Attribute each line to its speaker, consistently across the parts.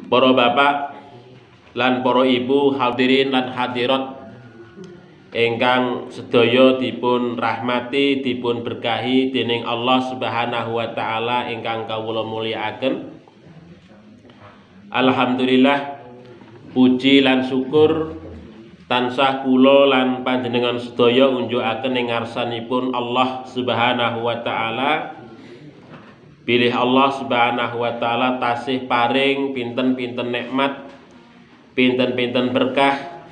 Speaker 1: para bapak lan para ibu, hadirin lan hadirat ingkang sedaya dipun rahmati, dipun berkahi dening Allah Subhanahu wa taala ingkang kawula mulyakaken. Alhamdulillah, puji lan syukur tansah kula lan panjenengan sedaya unjukaken ing ngarsanipun Allah Subhanahu wa taala. Bilih Allah Subhanahu wa taala tasih paring pinten-pinten nikmat, pinten-pinten berkah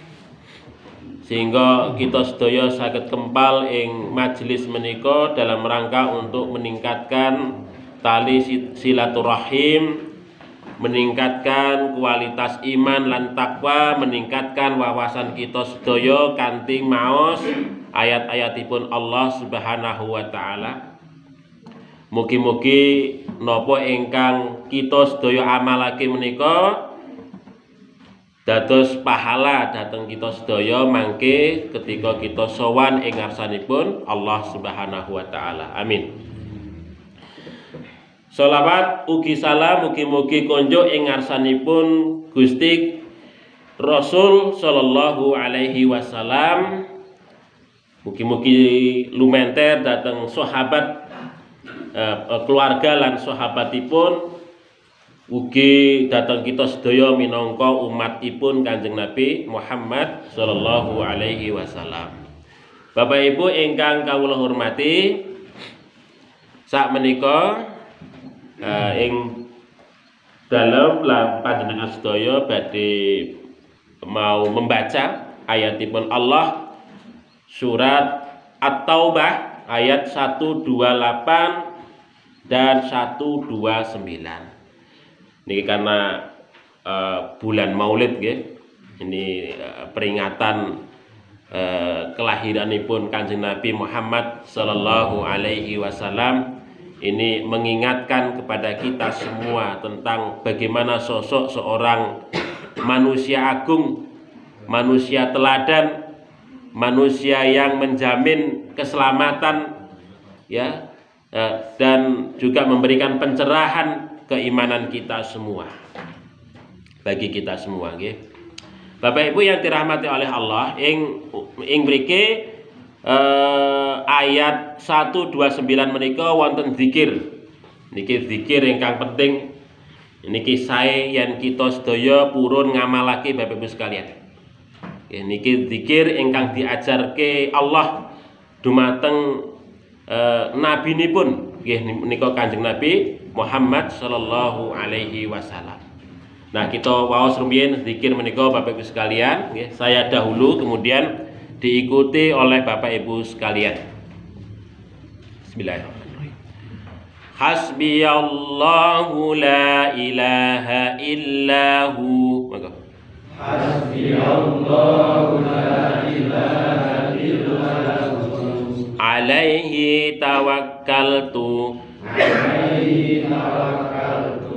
Speaker 1: sehingga kita sedaya saged kempal ing majelis menika dalam rangka untuk meningkatkan tali silaturahim, meningkatkan kualitas iman lan takwa, meningkatkan wawasan kita sedaya kanthi maos ayat-ayatipun Allah Subhanahu wa taala. Mugi-mugi napa ingkang kita sedaya amalake menika dados pahala dhateng kita sedaya mangke ketika kita sowan ing ngarsanipun Allah Subhanahu wa taala. Amin. Sholawat ugi salam mugi-mugi konjuk ing ngarsanipun Gusti Rasul sallallahu alaihi wasallam. Mugi-mugi lumenter dhateng sahabat, keluarga lan sahabatipun, ugi dhateng kita sedaya minangka umatipun Kanjeng Nabi Muhammad sallallahu alaihi wasallam. Bapak Ibu ingkang kawula hormati, sakmenika ing dalem lan panjenengan sedaya badhe mau membaca ayatipun Allah surat At-Taubah ayat 128 dan 129. Niki karena bulan Maulid nggih. Ini peringatan kelahiranipun Kanjeng Nabi Muhammad sallallahu alaihi wasallam. Ini mengingatkan kepada kita semua tentang bagaimana sosok seorang manusia agung, manusia teladan, manusia yang menjamin keselamatan, ya, dan juga memberikan pencerahan keimanan kita semua, bagi kita semua nggih. Bapak Ibu yang dirahmati oleh Allah, ing mriki ayat 129 menika wonten zikir. Niki zikir ingkang penting. Niki sae yen kita sedaya purun ngamalake Bapak Ibu sekalian. Niki zikir ingkang diajarke Allah dumateng nabinipun nggih menika Kanjeng Nabi Muhammad sallallahu alaihi wasallam. Nah, kita waos rumiyin zikir menika Bapak Ibu sekalian nggih. Saya dahulu kemudian diikuti oleh Bapak Ibu sekalian. Bismillahirrahmanirrahim. Hasbiyallahu la ilaha illahu.
Speaker 2: Hasbiyallahu la ilaha illahu.
Speaker 1: Alaihi tawakkaltu.
Speaker 2: Alaihi tawakkaltu.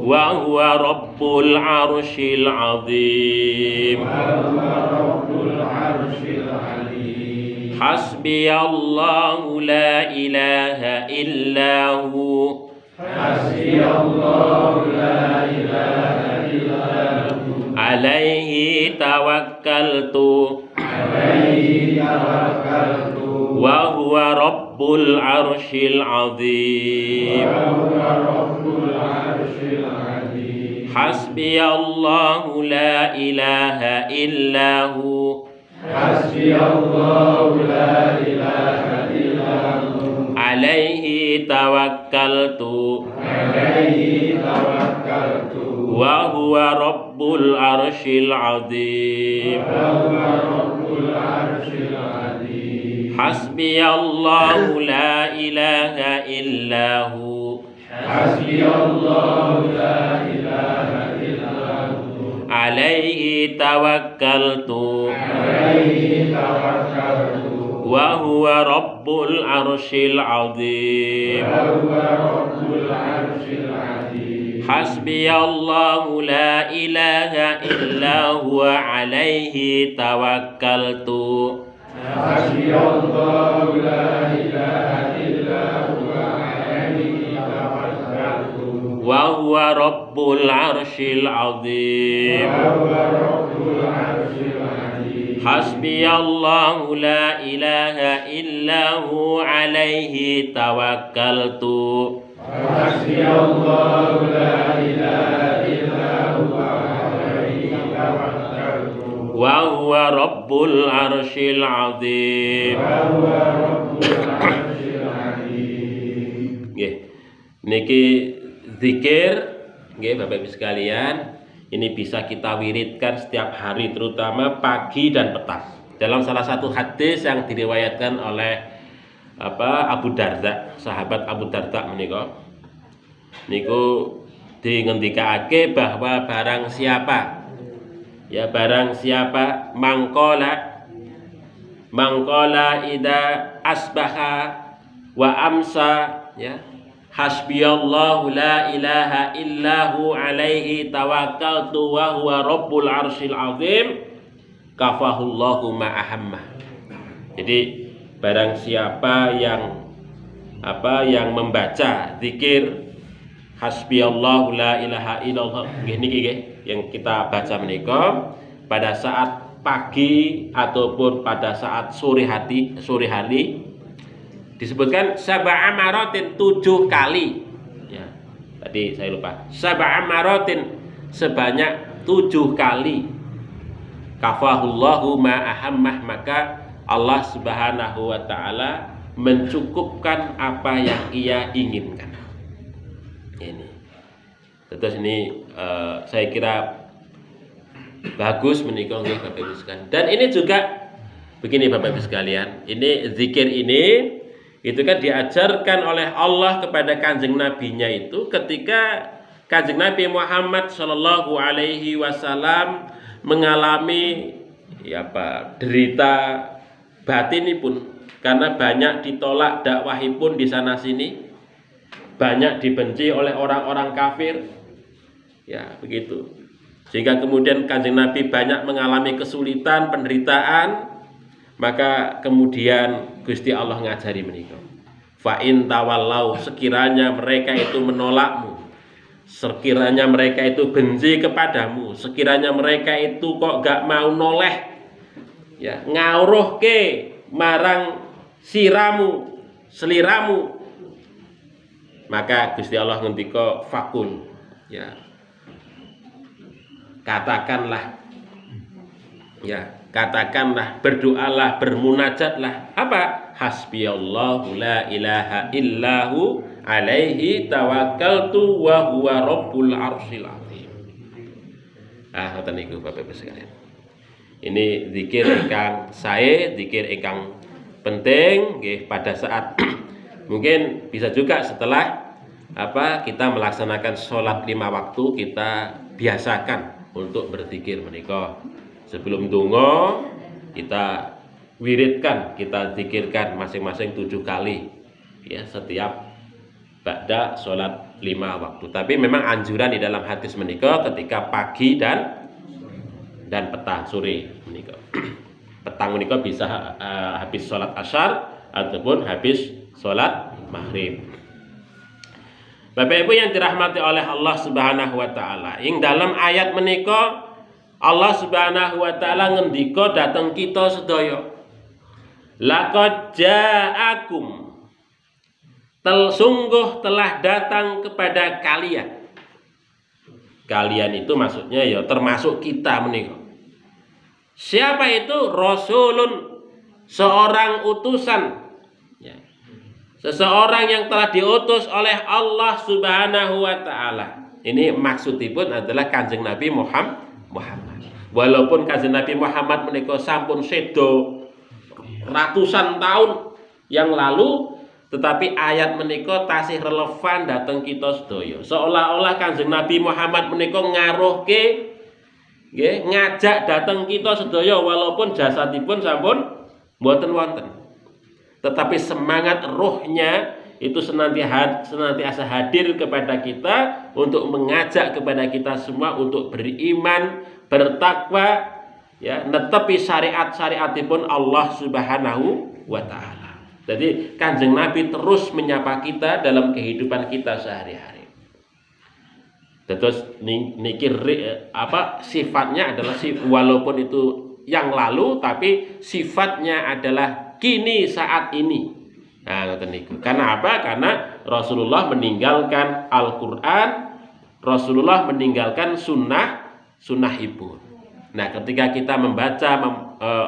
Speaker 1: Wa huwa rabbul arsyil azim.
Speaker 2: Wa huwa rabbul arsyil azim.
Speaker 1: Hasbiyallahu la ilaha illahu.
Speaker 2: Hasbiyallahu la ilaha illahu.
Speaker 1: Alaihi tawakkaltu.
Speaker 2: Alaihi tawakkaltu.
Speaker 1: Wa huwa rabbul arsyil azim.
Speaker 2: Wa huwa rabbul arsyil azim.
Speaker 1: Hasbiyallahu la ilaha illahu.
Speaker 2: Hasbiyallahu la ilaha illahu.
Speaker 1: Alaihi tawakkaltu.
Speaker 2: Alaihi tawakkaltu.
Speaker 1: Wa huwa rabbul arsyil azim.
Speaker 2: Wa huwa rabbul arsyil azim.
Speaker 1: Hasbiyallahu la ilaha illahu.
Speaker 2: Hasbiyallahu la ilaha illahu.
Speaker 1: Alaihi tawakkaltu.
Speaker 2: Alaihi tawakkaltu.
Speaker 1: Wa huwa rabbul arsyil azim.
Speaker 2: Wa huwa rabbul arsyil azim.
Speaker 1: Hasbiyallahu la ilaha illa huwa alaihi tawakkaltu.
Speaker 2: Hasbiyallahu la ilaha illa huwa alaihi tawakkaltu.
Speaker 1: wa huwa rabbul arsyil azim. Hasbiyallahu la ilaha illahu alaihi tawakkaltu.
Speaker 2: Hasbiyallahu la ilaha illahu alaihi tawakkaltu.
Speaker 1: Wa huwa rabbul arsyil azim. Nggih. Niki zikir nggih Bapak Ibu sekalian, ini bisa kita wiridkan setiap hari terutama pagi dan petang. Dalam salah satu hadis yang diriwayatkan oleh Abu Darda, sahabat Abu Darda menika niku dingendikake bahwa barang siapa mangkola ida asbaha wa amsa ya hasbiyallahu la ilaha illahu alaihi tawakkaltu wa huwa rabbul arsyil azim kafahullahu ma'ahammah. Jadi barang siapa yang membaca zikir hasbiyallahu la ilaha illallah niki yang kita baca menika pada saat pagi ataupun pada saat sore hari disebutkan sab'a maratin 7 kali ya. Tadi saya lupa. Sab'a maratin sebanyak 7 kali. Kafahullahu ma'ahammah, maka Allah Subhanahu wa taala mencukupkan apa yang ia inginkan. Ini. Terus ini saya kira bagus menikah Bapak Ibu sekalian. Dan ini juga begini Bapak Ibu sekalian, ini zikir ini itu kan diajarkan oleh Allah kepada kanjeng nabinya itu ketika kanjeng Nabi Muhammad Shallallahu Alaihi Wasallam mengalami derita batinipun karena banyak ditolak dakwahipun di sana sini, banyak dibenci oleh orang-orang kafir ya begitu, sehingga kemudian kanjeng Nabi banyak mengalami kesulitan, penderitaan. Maka kemudian Gusti Allah ngajari menika. Fa in tawallau, sekiranya mereka itu menolakmu, sekiranya mereka itu benci kepadamu, sekiranya mereka itu kok gak mau noleh ya ngawruhke marang siramu, seliramu, maka Gusti Allah ngendika fakul ya katakanlah, berdoalah, bermunajatlah apa? Hasbiyallahu la ilaha illahu alaihi tawakkaltu wa huwa rabbul arsyil azim. Ngoten niku Bapak Ibu sekalian. Ini zikir ingkang sae, zikir ingkang penting nggih pada saat mungkin bisa juga setelah kita melaksanakan sholat 5 waktu kita biasakan untuk berzikir menika. Sebelum donga kita wiridkan, kita zikirkan masing-masing 7 kali ya setiap ba'da sholat 5 waktu. Tapi memang anjuran di dalam hadis menika ketika pagi dan petang sore menika. Petang menika bisa habis sholat asyar ataupun habis sholat maghrib. Bapak Ibu yang dirahmati oleh Allah Subhanahu wa taala, ing dalam ayat menika Allah Subhanahu wa taala ngendika dateng kita sedaya. Laqad ja'akum, sungguh telah datang kepada kalian. Kalian itu maksudnya ya termasuk kita menika. Siapa itu? Rasulun, seorang utusan ya. Seseorang yang telah diutus oleh Allah Subhanahu wa taala. Ini maksudipun adalah Kanjeng Nabi Muhammad. Walaupun kanjeng Nabi Muhammad menika sampun sedo ratusan tahun yang lalu, tetapi ayat menika tasih relevan dateng kita sedaya. Seolah-olah kanjeng Nabi Muhammad menika ngaruhke nggih ngajak dateng kita sedaya walaupun jasadipun sampun mboten wonten. Tetapi semangat rohnya itu senantiasa hadir kepada kita untuk mengajak kepada kita semua untuk beriman, bertakwa, ya, netepi syariat-syariatipun Allah Subhanahu wa taala. Jadi Kanjeng Nabi terus menyapa kita dalam kehidupan kita sehari-hari. Terus niki sifatnya adalah walaupun itu yang lalu tapi sifatnya adalah kini saat ini. Nah, ngoten niku. Karena apa? Karena Rasulullah meninggalkan Al-Qur'an, Rasulullah meninggalkan sunnahipun. Nah, ketika kita membaca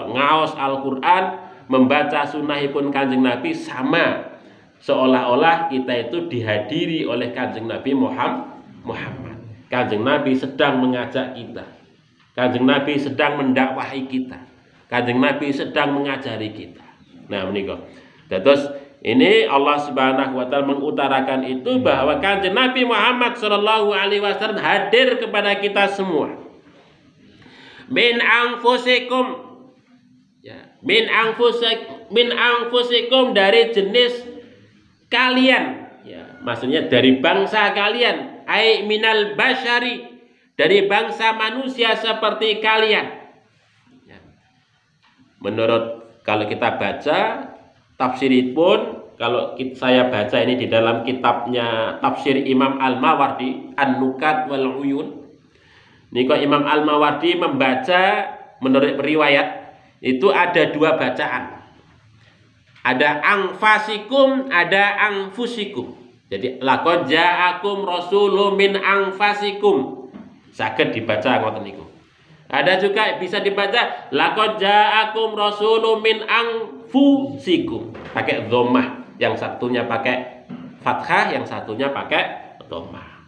Speaker 1: ngaos Al-Qur'an, membaca sunnahipun Kanjeng Nabi, sama seolah-olah kita itu dihadiri oleh Kanjeng Nabi Muhammad. Kanjeng Nabi sedang mengajak kita. Kanjeng Nabi sedang mendakwahi kita. Kanjeng Nabi sedang mengajari kita. Nah, menika. Terus ini Allah Subhanahu wa taala mengutarakan itu bahwa Kanjeng Nabi Muhammad sallallahu alaihi wasallam hadir kepada kita semua. Min anfusikum, ya, min anfusikum dari jenis kalian, ya, maksudnya dari bangsa kalian, ai minal basyari, dari bangsa manusia seperti kalian. Ya. Menurut kalau kita baca tafsiripun, kalau saya baca ini di dalam kitabnya tafsir Imam Al-Mawardi An-Nukat wal Uyun. Niko Imam Al-Mawardi membaca menurut riwayat itu ada dua bacaan. Ada angfasikum, ada angfusikum. Jadi laqad ja'akum rasulun min angfasikum. Saged dibaca ngoten niku. Ada juga bisa dibaca laqad ja'akum rasulun min anfusikum. Pakai dhammah, yang satunya pakai fathah, yang satunya pakai dhammah.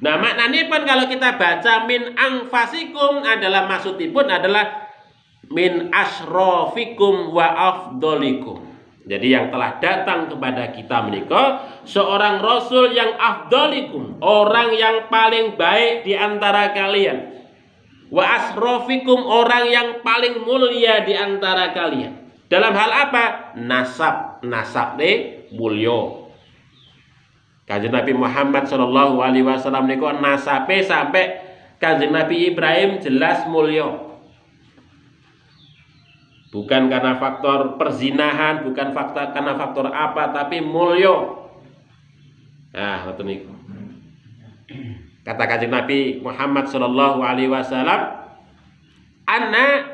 Speaker 1: Nah, maknanya pun kalau kita baca min anfasikum adalah maksudipun adalah min asrofikum wa afdolikum. Jadi yang telah datang kepada kita menika seorang rasul yang afdolikum, orang yang paling baik di antara kalian. Wa asrofikum, orang yang paling mulia di antara kalian. Dalam hal apa? Nasab mulya. Kanjeng Nabi Muhammad sallallahu alaihi wasallam niku nasabe sampai Kanjeng Nabi Ibrahim jelas mulya. Bukan karena faktor perzinahan, bukan karena faktor apa, tapi mulya. Nah, ngoten niku. Kata Kanjeng Nabi Muhammad sallallahu alaihi wasallam, "Anna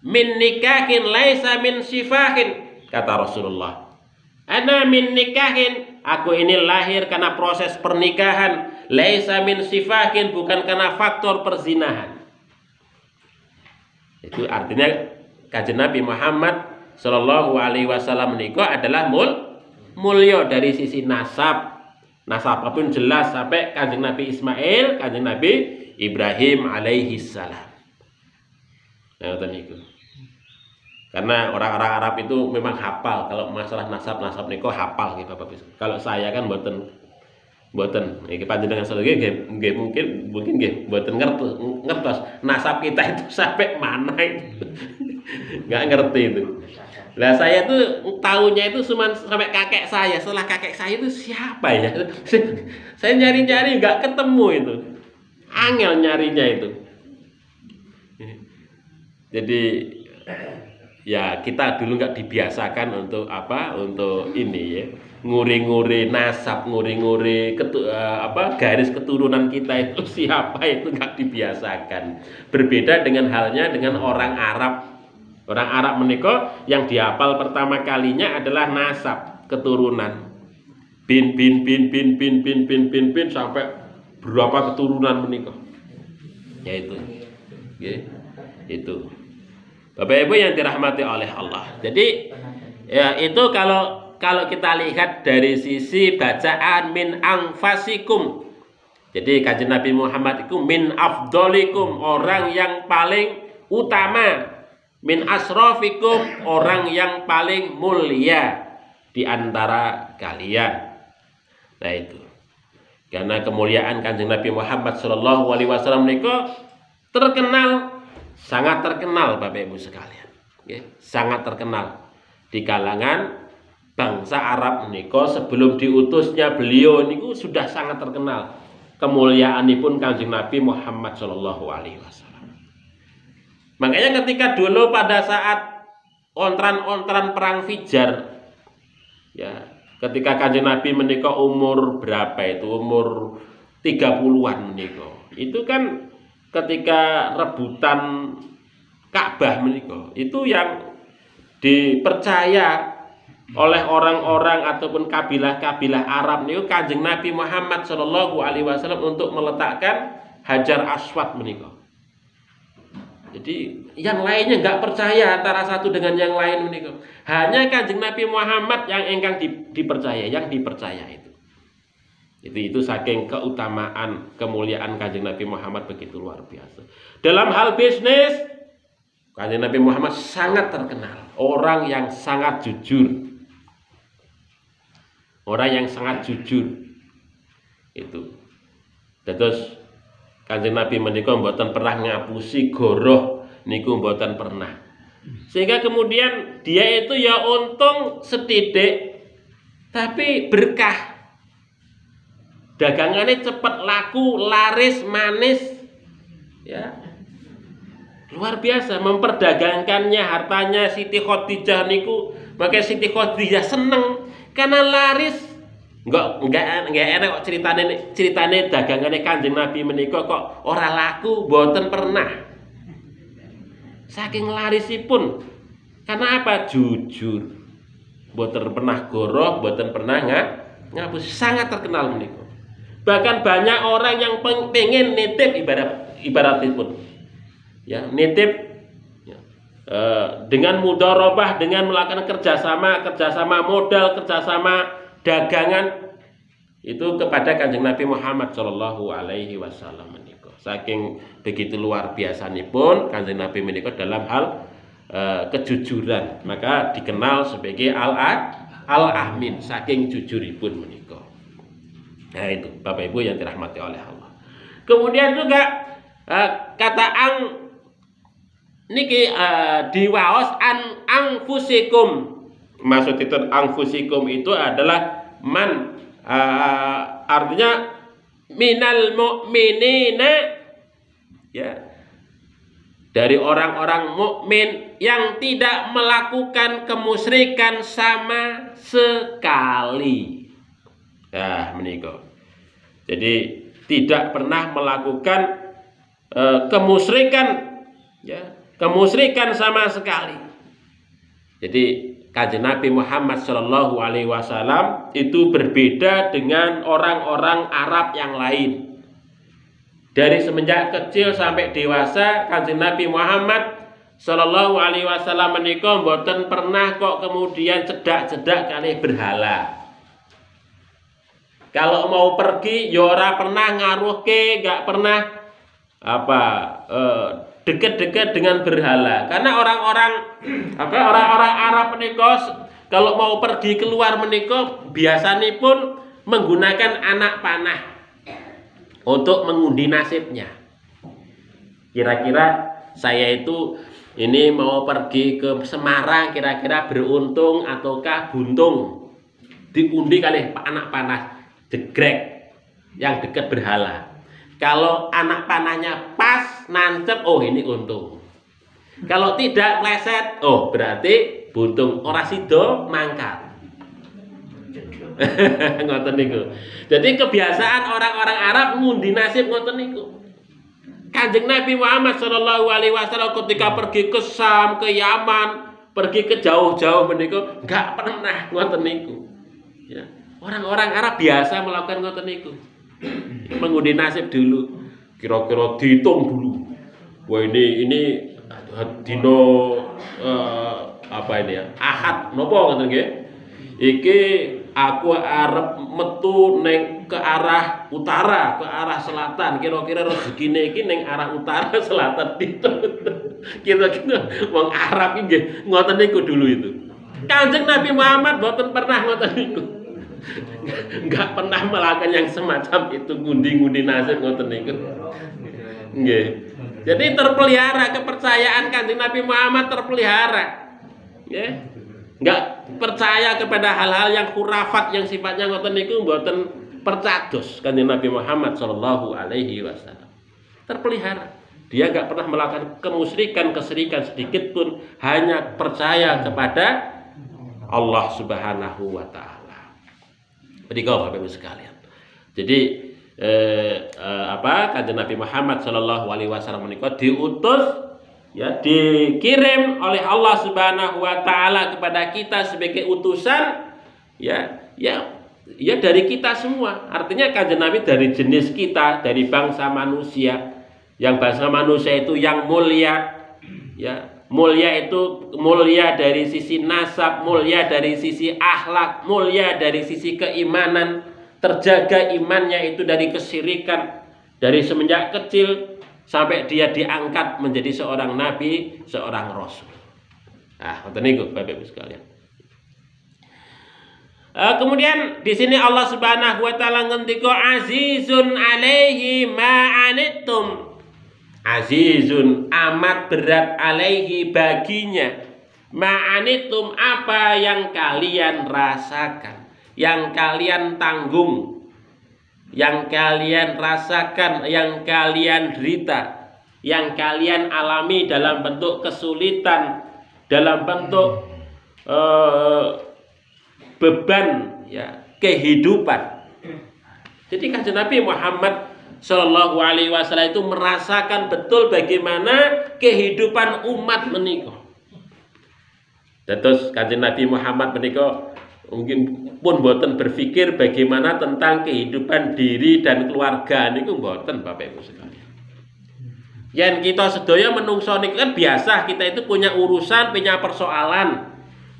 Speaker 1: min nikahin laisa min sifahin," kata Rasulullah. "Ana min nikahin," aku ini lahir karena proses pernikahan, laisa min sifahin, bukan karena faktor perzinahan. Itu artinya Kanjeng Nabi Muhammad sallallahu alaihi wasallam niku adalah mulya dari sisi nasab. Nasab pun jelas sampai Kanjeng Nabi Ismail, Kanjeng Nabi Ibrahim alaihi salam. Nah, niku. Karena orang-orang Arab itu memang hafal kalau masalah nasab niku hafal gitu Bapak. Kalau saya kan mboten iki panjenengan sedaya nggih mungkin nggih mboten ngertos nasab kita itu sampai mana itu. Nggak ngerti itu. Lah saya tuh tahunya itu cuma sampai kakek saya. Setelah kakek saya itu siapa ya? Saya nyari-nyari nggak ketemu itu. Angel nyarinya itu. Jadi ya kita dulu nggak dibiasakan untuk apa? Untuk ini ya, nguri-nguri nasab, nguri-nguri garis keturunan kita itu siapa, itu nggak dibiasakan. Berbeda dengan halnya dengan orang Arab. Orang Arab menika yang dihafal pertama kalinya adalah nasab, keturunan. Bin sampai berapa keturunan menika. Yaitu. Nggih. Itu. Bapak Ibu yang dirahmati oleh Allah. Jadi ya itu kalau kita lihat dari sisi bacaan min anfasikum. Jadi Kanjeng Nabi Muhammad itu min afdolikum, orang yang paling utama. Min asrofikum, orang yang paling mulia di antara kalian. Nah itu. Karena kemuliaan Kanjeng Nabi Muhammad sallallahu alaihi wasallam niku terkenal, sangat terkenal Bapak Ibu sekalian. Sangat terkenal di kalangan bangsa Arab niku sebelum diutusnya beliau niku sudah sangat terkenal kemuliaanipun Kanjeng Nabi Muhammad sallallahu alaihi wasallam. Makanya ketika dulu pada saat ontran-ontran perang Fijar, ya, ketika Kanjeng Nabi menikah umur berapa itu? Umur 30-an menika. Itu kan ketika rebutan Ka'bah menika, itu yang dipercaya oleh orang-orang ataupun kabilah-kabilah Arab niku Kanjeng Nabi Muhammad Shallallahu Alaihi Wasallam untuk meletakkan Hajar Aswad menika. Jadi yang lainnya nggak percaya antara satu dengan yang lain menika. Hanya Kanjeng Nabi Muhammad yang engkang dipercaya, yang dipercaya itu. Itu saking keutamaan, kemuliaan Kanjeng Nabi Muhammad begitu luar biasa. Dalam hal bisnis, Kanjeng Nabi Muhammad sangat terkenal, orang yang sangat jujur. Orang yang sangat jujur itu. Terus Kanjeng Nabi menika mboten pernah ngapusi goroh niku mboten pernah. Sehingga kemudian dia itu ya untung setidik tapi berkah. Dagangannya cepat laku, laris, manis. Ya. Luar biasa memperdagangkannya hartanya Siti Khadijah niku, maka Siti Khadijah seneng karena laris. Enggak enak kok ceritane dagangane Kanjeng Nabi menika kok ora laku, mboten pernah. Saking larisipun. Karena apa? Jujur. Mboten pernah goroh, mboten pernah ngapus, sangat terkenal menika. Bahkan banyak orang yang pengen nitip ibaratipun. Ya, nitip ya, dengan mudharabah, dengan melakukan kerjasama modal, kerjasama dagangan itu kepada Kanjeng Nabi Muhammad Shallallahu Alaihi Wasallam menika. Saking begitu luar biasanipun Kanjeng Nabi menika dalam hal kejujuran, maka dikenal sebagai Al-Amin, saking jujuripun menika. Nah itu Bapak Ibu yang dirahmati oleh Allah. Kemudian juga kata niki diwaos anfusikum. Maksud itu anfusikum itu adalah man artinya minal mu'minina, ya, dari orang-orang mukmin yang tidak melakukan kemusyrikan sama sekali. Nah, menika. Jadi tidak pernah melakukan kemusyrikan, ya, kemusyrikan sama sekali. Jadi Kanjeng Nabi Muhammad Shallallahu Alaihi Wasallam itu berbeda dengan orang-orang Arab yang lain. Dari semenjak kecil sampai dewasa, Kanjeng Nabi Muhammad Shallallahu Alaihi Wasallam menika mboten pernah kok kemudian cedak-cedak kali berhala. Kalau mau pergi, ya ora pernah ngaruhke, gak pernah deket-deket dengan berhala. Karena orang-orang Arab menika kalau mau pergi keluar menika biasanya pun menggunakan anak panah untuk mengundi nasibnya. Kira-kira saya itu ini mau pergi ke Semarang, kira-kira beruntung ataukah buntung. Diundi kali anak panah jegrek yang dekat berhala. Kalau anak panahnya pas nancep, oh ini untung. Kalau tidak meleset, oh berarti buntung. Ora sida mangkat. Ngoten niku. Jadi kebiasaan orang-orang Arab ngundi nasib ngoten niku. Kanjeng Nabi Muhammad Shallallahu Alaihi Wasallam ketika pergi ke Syam, ke Yaman, pergi ke jauh-jauh menika enggak pernah ngoten niku. Ya. Orang-orang Arab biasa melakukan ngoten niku. Mengundi nasib dulu. Kira-kira dihitung dulu. Wah ini dino apa ini ya? Ahad napa ngoten nggih? Iki aku arep metu ning ke arah utara, ke arah selatan. Kira-kira rezekine iki ning arah utara selatan dihitung. Kira-kira wong Arab iki nggih ngoten niku dulu itu. Kanjeng Nabi Muhammad mboten pernah ngoten niku. Enggak pernah melakukan yang semacam itu, ngundi-ngundi nasib ngoten niku. Nggih. Jadi terpelihara kepercayaan Kanjeng Nabi Muhammad terpelihara. Nggih. Enggak percaya kepada hal-hal yang khurafat yang sifatnya ngoten niku mboten percados Kanjeng Nabi Muhammad Shallallahu Alaihi Wasallam. Terpelihara. Dia enggak pernah melakukan kemusyrikan, kesyirikan sedikit pun, hanya percaya kepada Allah Subhanahu wa taala. Bapak Ibu sekalian. Jadi Kanjeng Nabi Muhammad Shallallahu Alaihi Wasallam menika diutus, ya, dikirim oleh Allah Subhanahu Wa Taala kepada kita sebagai utusan, ya dari kita semua. Artinya Kanjeng Nabi dari jenis kita, dari bangsa manusia. Yang bangsa manusia itu yang mulia, ya. Mulia itu mulia dari sisi nasab, mulia dari sisi akhlak, mulia dari sisi keimanan, terjaga imannya itu dari kesyirikan, dari semenjak kecil sampai dia diangkat menjadi seorang nabi, seorang rasul. Ngoten niku Bapak Ibu sekalian. Kemudian di sini Allah Subhanahu wa taala ngendika azizun alaihi ma anittum. Azizun, amat berat, alaihi, baginya, ma'anitum, apa yang kalian rasakan, yang kalian tanggung, yang kalian rasakan, yang kalian derita, yang kalian alami dalam bentuk kesulitan, dalam bentuk beban, ya, kehidupan. Jadi Kanjeng Nabi Muhammad Shallallahu Alaihi Wasallam itu merasakan betul bagaimana kehidupan umat menika. Terus Kanjeng Nabi Muhammad menika mungkin pun boten berpikir bagaimana tentang kehidupan diri dan keluarga niku boten Bapak Ibu sekalian. Yang kita sedaya menungso niku kan biasa, kita itu punya urusan, punya persoalan,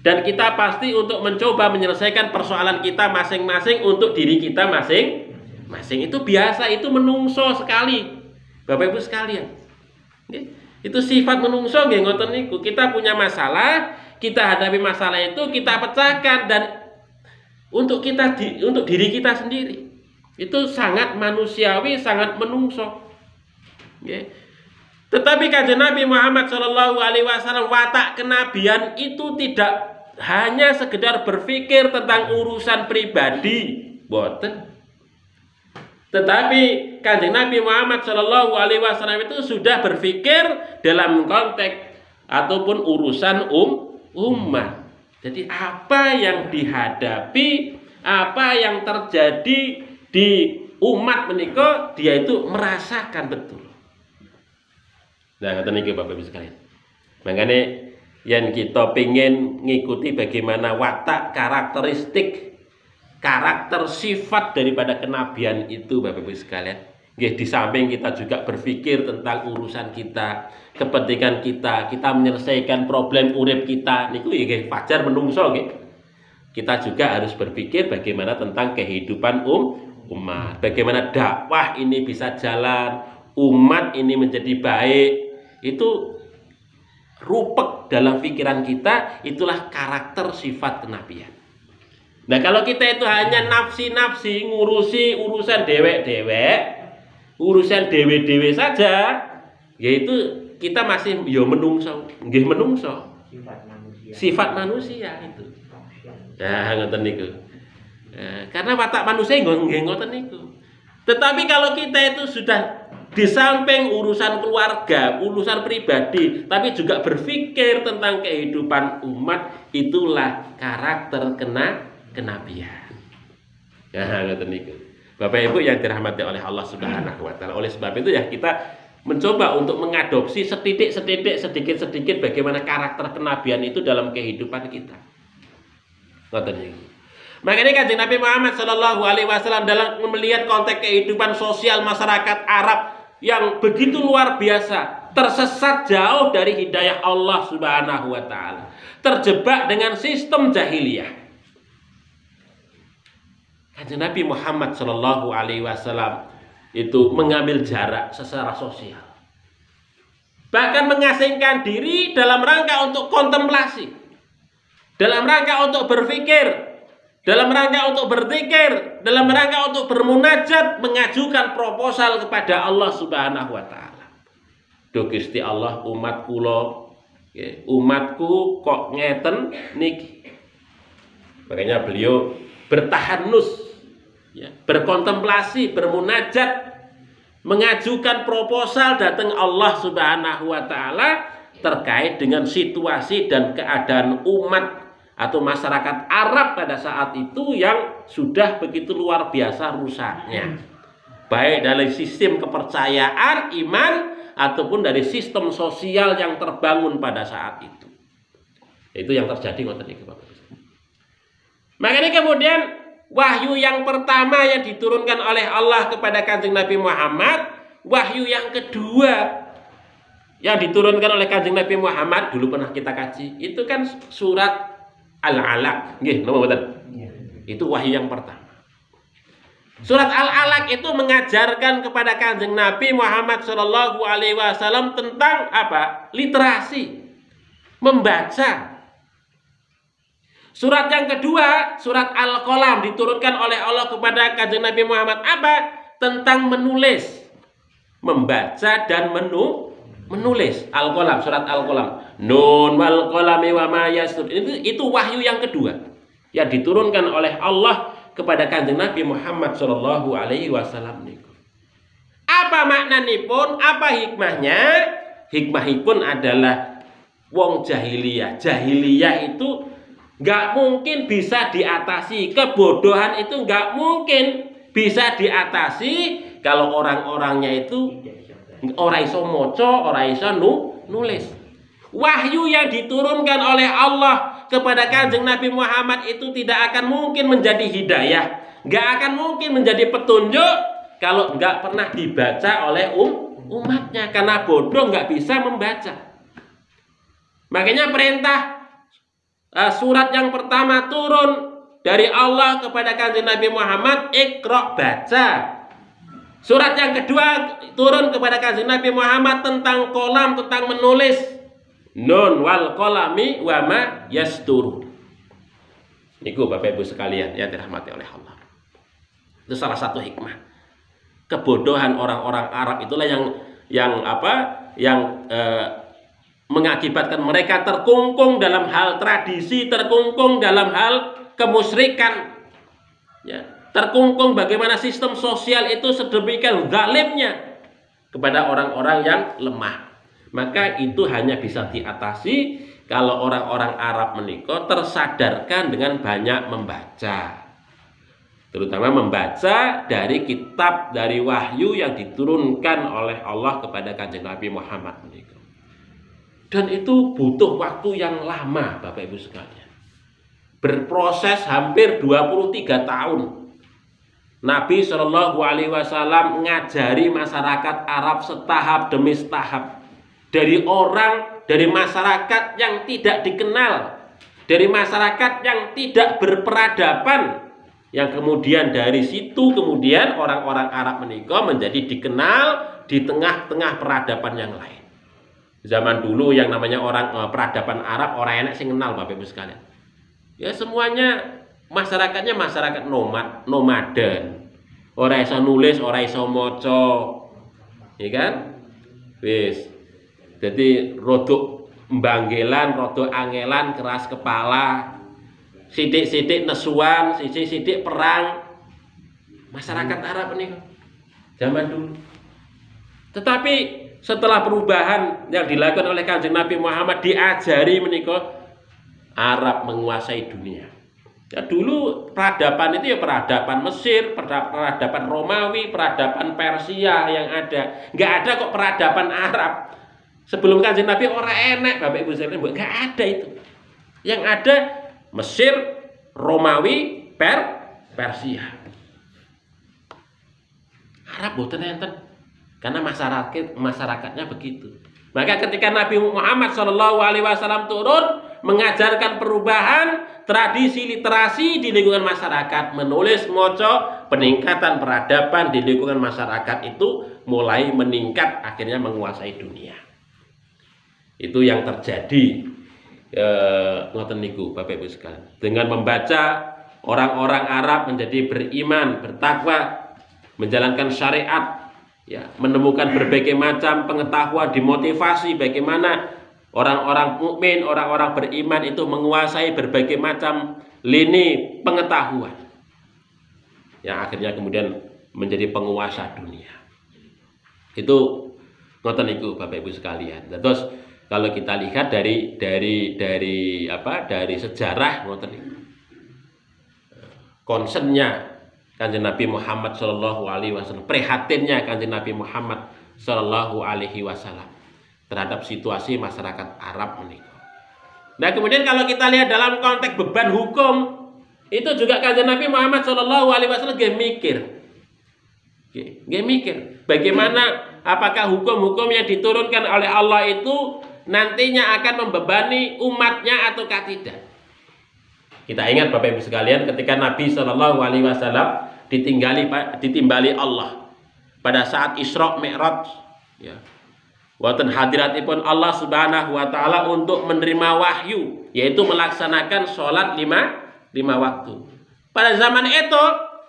Speaker 1: dan kita pasti untuk mencoba menyelesaikan persoalan kita masing-masing untuk diri kita masing-masing. Itu biasa, itu menungso sekali Bapak Ibu sekalian. Itu sifat menungso nggih ngoten niku. Kita punya masalah, kita hadapi masalah itu, kita pecahkan, dan untuk diri kita sendiri. Itu sangat manusiawi, sangat menungso. Tetapi Kanjeng Nabi Muhammad Shallallahu Alaihi Wasallam, watak kenabian itu tidak hanya sekedar berpikir tentang urusan pribadi, boten. Tetapi Kanjeng Nabi Muhammad Shallallahu Alaihi Wasallam itu sudah berpikir dalam konteks ataupun urusan umat. Jadi apa yang dihadapi, apa yang terjadi di umat menika, dia itu merasakan betul. Nah, ngoten niki Bapak Ibu sekalian. Makanya yang kita pengen ngikuti bagaimana watak, karakteristik, karakter, sifat daripada kenabian itu Bapak Ibu sekalian. Nggih, di samping kita juga berpikir tentang urusan kita, kepentingan kita menyelesaikan problem urip kita niku nggih wajar menungso nggih. Kita juga harus berpikir bagaimana tentang kehidupan umat. Bagaimana dakwah ini bisa jalan, umat ini menjadi baik. Itu rupek dalam pikiran kita, itulah karakter sifat kenabian. Nah, kalau kita itu hanya nafsi-nafsi, ngurusi urusan dewek-dewek, urusan dewe-dewe saja, yaitu kita masih menungso, nggih menungso. Sifat manusia itu. Nah, ngoten niku. Karena watak manusia nggih ngoten niku. Tetapi kalau kita itu sudah di samping urusan keluarga, urusan pribadi, tapi juga berpikir tentang kehidupan umat, itulah karakter kenabian. Nah, ngoten niku. Bapak Ibu yang dirahmati oleh Allah Subhanahu wa taala. Oleh sebab itu ya kita mencoba untuk mengadopsi sedikit-sedikit bagaimana karakter kenabian itu dalam kehidupan kita. Ngoten niku. Makanya Kanjeng Nabi Muhammad Shallallahu Alaihi Wasallam dalam melihat konteks kehidupan sosial masyarakat Arab yang begitu luar biasa, tersesat jauh dari hidayah Allah Subhanahu wa taala, terjebak dengan sistem jahiliyah. Kanjeng Nabi Muhammad Shallallahu Alaihi Wasallam itu mengambil jarak secara sosial, bahkan mengasingkan diri dalam rangka untuk kontemplasi, dalam rangka untuk berpikir, dalam rangka untuk berzikir, dalam rangka untuk bermunajat, mengajukan proposal kepada Allah Subhanahu wa taala. Duh Gusti Allah, umat kula, umatku kok ngeten niki. Makanya beliau bertahanus, ya, berkontemplasi, bermunajat, mengajukan proposal datang Allah Subhanahu wa taala terkait dengan situasi dan keadaan umat atau masyarakat Arab pada saat itu yang sudah begitu luar biasa rusaknya. baik dari sistem kepercayaan, iman, ataupun dari sistem sosial yang terbangun pada saat itu. Itu yang terjadi ngoten niku Bapak. Makanya kemudian wahyu yang pertama yang diturunkan oleh Allah kepada Kanjeng Nabi Muhammad, wahyu yang kedua yang diturunkan oleh Kanjeng Nabi Muhammad dulu pernah kita kaji, itu kan surat Al-Alaq. Nggih, napa mboten? Itu wahyu yang pertama. Surat Al-Alaq itu mengajarkan kepada Kanjeng Nabi Muhammad Shallallahu Alaihi Wasallam tentang apa? Literasi, membaca. Surat yang kedua, surat Al-Qalam, diturunkan oleh Allah kepada Kanjeng Nabi Muhammad apa? Tentang menulis, membaca dan menulis. Al-Qalam, surat Al-Qalam. Nun wal qalami wa ma yastur. Itu wahyu yang kedua yang diturunkan oleh Allah kepada Kanjeng Nabi Muhammad Shallallahu Alaihi Wasallam. Apa maknanipun? Apa hikmahnya? Hikmahipun adalah wong jahiliyah. Jahiliyah itu nggak mungkin bisa diatasi. Kebodohan itu nggak mungkin bisa diatasi kalau orang-orangnya itu ora iso maca, ora iso nulis. Wahyu yang diturunkan oleh Allah kepada Kanjeng Nabi Muhammad itu tidak akan mungkin menjadi hidayah, nggak akan mungkin menjadi petunjuk kalau nggak pernah dibaca oleh umatnya, karena bodoh nggak bisa membaca. Makanya perintah surat yang pertama turun dari Allah kepada Kanjeng Nabi Muhammad, Iqra, baca. Surat yang kedua turun kepada Kanjeng Nabi Muhammad tentang kolam, tentang menulis. Nun wal qalami wa ma yastur. Niku Bapak Ibu sekalian yang dirahmati oleh Allah. Itu salah satu hikmah. Kebodohan orang-orang Arab itulah yang mengakibatkan mereka terkungkung dalam hal tradisi, terkungkung dalam hal kemusyrikan, ya, terkungkung bagaimana sistem sosial itu sedemikian zalimnya kepada orang-orang yang lemah. Maka itu hanya bisa diatasi kalau orang-orang Arab menika tersadarkan dengan banyak membaca, terutama membaca dari kitab, dari wahyu yang diturunkan oleh Allah kepada Kanjeng Nabi Muhammad menika. Dan itu butuh waktu yang lama Bapak Ibu sekalian. Berproses hampir 23 tahun. Nabi Shallallahu Alaihi Wasallam ngajari masyarakat Arab setahap demi setahap. Dari masyarakat yang tidak dikenal, dari masyarakat yang tidak berperadaban, yang kemudian dari situ kemudian orang-orang Arab menika menjadi dikenal di tengah-tengah peradaban yang lain. Zaman dulu yang namanya orang peradaban Arab, orang enak sing kenal Bapak Ibu sekalian. Ya semuanya masyarakatnya masyarakat nomaden. Ora iso nulis, ora iso maca. Ya kan? Wis. Jadi rodok mbanggelan, rodok angelan, keras kepala. Sidik-sidik nesuan, sidik-sidik perang. Masyarakat Arab ini zaman dulu. Tetapi setelah perubahan yang dilakukan oleh Kanjeng Nabi Muhammad, diajari menika Arab menguasai dunia. Ya, dulu peradaban itu ya peradaban Mesir, peradaban Romawi, peradaban Persia yang ada. Nggak ada kok peradaban Arab. Sebelum Kanjeng Nabi orang enak Bapak Ibu sekalian, nggak ada itu. Yang ada Mesir, Romawi, Persia. Arab boten enten. Karena masyarakatnya begitu. Maka ketika Nabi Muhammad SAW turun mengajarkan perubahan tradisi literasi di lingkungan masyarakat, menulis, moco, peningkatan peradaban di lingkungan masyarakat itu mulai meningkat, akhirnya menguasai dunia. Itu yang terjadi ngoten niku Bapak Ibu sekalian. Dengan membaca, orang-orang Arab menjadi beriman, bertakwa, menjalankan syariat, ya, menemukan berbagai macam pengetahuan, dimotivasi bagaimana orang-orang mukmin, orang-orang beriman itu menguasai berbagai macam lini pengetahuan, yang akhirnya kemudian menjadi penguasa dunia. Itu ngoten niku Bapak Ibu sekalian. Terus kalau kita lihat dari sejarah ngoten niku, concernnya Kanjeng Nabi Muhammad sallallahu alaihi wasallam, prihatinnya Kanjeng Nabi Muhammad sallallahu alaihi wasallam terhadap situasi masyarakat Arab menika. Nah, kemudian kalau kita lihat dalam konteks beban hukum, itu juga Kanjeng Nabi Muhammad sallallahu alaihi wasallam nggih mikir. Nggih mikir bagaimana apakah hukum-hukum yang diturunkan oleh Allah itu nantinya akan membebani umatnya ataukah tidak. Kita ingat Bapak Ibu sekalian, ketika Nabi sallallahu alaihi wasallam ditimbali Allah pada saat Isra Mi'raj, ya. Wonten hadiratipun Allah Subhanahu wa taala untuk menerima wahyu, yaitu melaksanakan sholat lima waktu. Pada zaman itu,